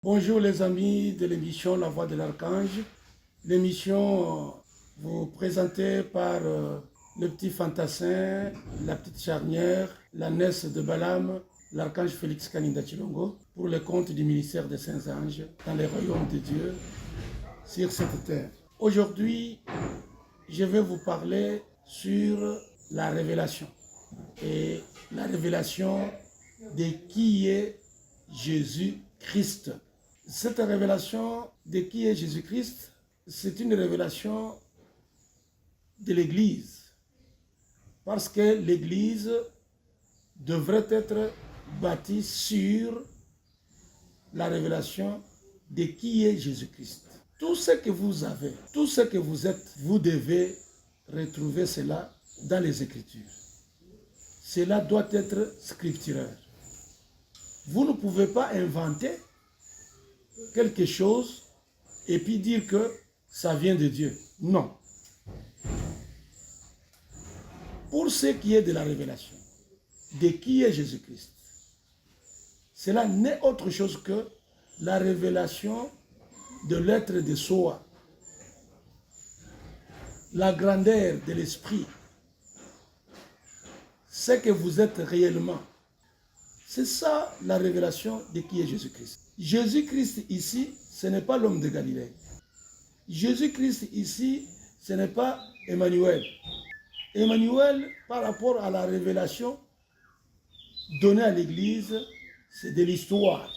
Bonjour les amis de l'émission La Voix de l'Archange. L'émission vous présentée par le petit fantassin, la petite charnière, la Nesse de Balaam, l'Archange Félix Kaninda Chilongo, pour le compte du ministère des Saints Anges dans les royaumes de Dieu sur cette terre. Aujourd'hui, je vais vous parler sur la révélation et la révélation de qui est Jésus-Christ. Cette révélation de qui est Jésus-Christ, c'est une révélation de l'Église. Parce que l'Église devrait être bâtie sur la révélation de qui est Jésus-Christ. Tout ce que vous avez, tout ce que vous êtes, vous devez retrouver cela dans les Écritures. Cela doit être scripturaire. Vous ne pouvez pas inventer quelque chose et puis dire que ça vient de Dieu. Non. Pour ce qui est de la révélation, de qui est Jésus-Christ, cela n'est autre chose que la révélation de l'être de soi, la grandeur de l'esprit, ce que vous êtes réellement. C'est ça la révélation de qui est Jésus-Christ. Jésus-Christ ici, ce n'est pas l'homme de Galilée. Jésus-Christ ici, ce n'est pas Emmanuel. Emmanuel, par rapport à la révélation donnée à l'Église, c'est de l'histoire.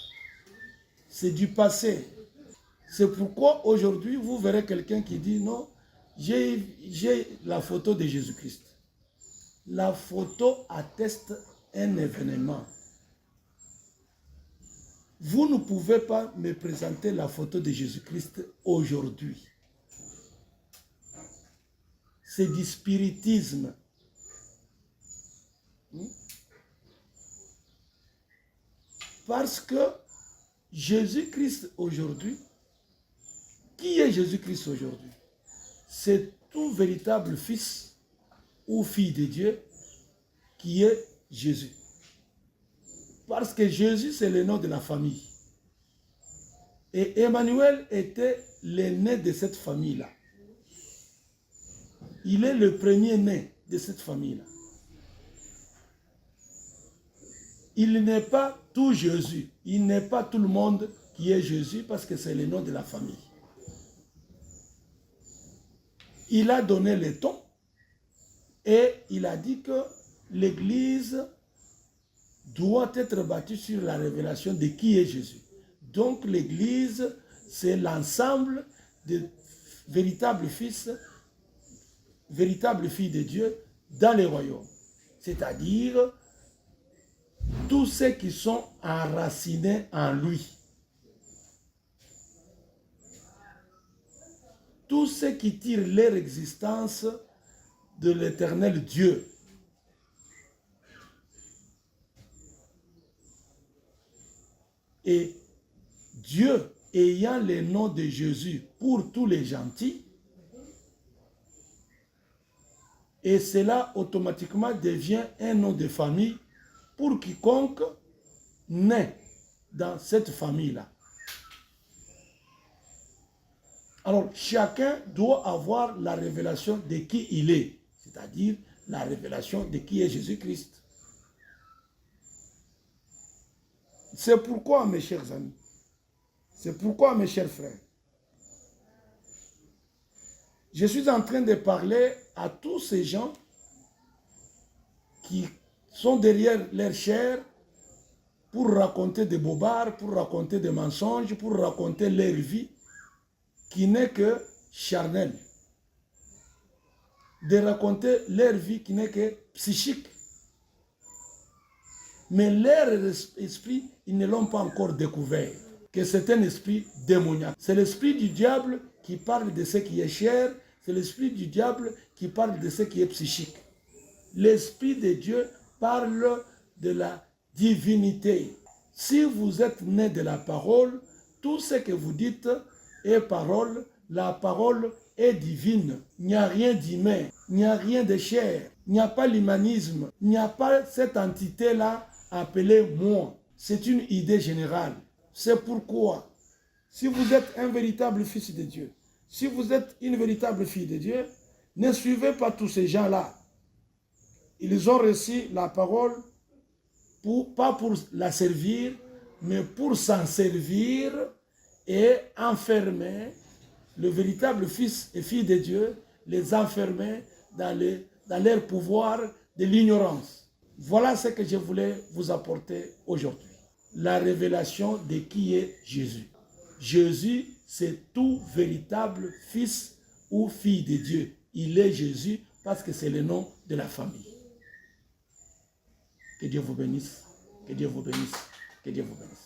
C'est du passé. C'est pourquoi aujourd'hui, vous verrez quelqu'un qui dit non, j'ai la photo de Jésus-Christ. La photo atteste un événement. Vous ne pouvez pas me présenter la photo de Jésus-Christ aujourd'hui. C'est du spiritisme. Parce que Jésus-Christ aujourd'hui, qui est Jésus-Christ aujourd'hui? C'est tout véritable fils ou fille de Dieu qui est Jésus. Parce que Jésus, c'est le nom de la famille. Et Emmanuel était l'aîné de cette famille-là. Il est le premier-né de cette famille-là. Il n'est pas tout Jésus. Il n'est pas tout le monde qui est Jésus parce que c'est le nom de la famille. Il a donné le ton et il a dit que l'Église doit être bâtie sur la révélation de qui est Jésus. Donc l'Église, c'est l'ensemble de véritables fils, véritables filles de Dieu dans les royaumes. C'est-à-dire tous ceux qui sont enracinés en lui. Tous ceux qui tirent leur existence de l'éternel Dieu. Et Dieu, ayant le nom de Jésus pour tous les gentils, et cela automatiquement devient un nom de famille pour quiconque naît dans cette famille-là. Alors, chacun doit avoir la révélation de qui il est, c'est-à-dire la révélation de qui est Jésus-Christ. C'est pourquoi, mes chers amis, c'est pourquoi, mes chers frères, je suis en train de parler à tous ces gens qui sont derrière leur chair pour raconter des bobards, pour raconter des mensonges, pour raconter leur vie qui n'est que charnelle. De raconter leur vie qui n'est que psychique. Mais leur esprit, ils ne l'ont pas encore découvert. Que c'est un esprit démoniaque. C'est l'esprit du diable qui parle de ce qui est chair. C'est l'esprit du diable qui parle de ce qui est psychique. L'esprit de Dieu parle de la divinité. Si vous êtes né de la parole, tout ce que vous dites est parole. La parole est divine. Il n'y a rien d'humain. Il n'y a rien de chair. Il n'y a pas l'humanisme. Il n'y a pas cette entité-là appelée moi. C'est une idée générale. C'est pourquoi si vous êtes un véritable fils de Dieu, si vous êtes une véritable fille de Dieu, ne suivez pas tous ces gens-là. Ils ont reçu la parole, pas pour la servir, mais pour s'en servir et enfermer le véritable fils et fille de Dieu, les enfermer dans leur pouvoir de l'ignorance. Voilà ce que je voulais vous apporter aujourd'hui. La révélation de qui est Jésus. Jésus, c'est tout véritable fils ou fille de Dieu. Il est Jésus parce que c'est le nom de la famille. Que Dieu vous bénisse, que Dieu vous bénisse, que Dieu vous bénisse.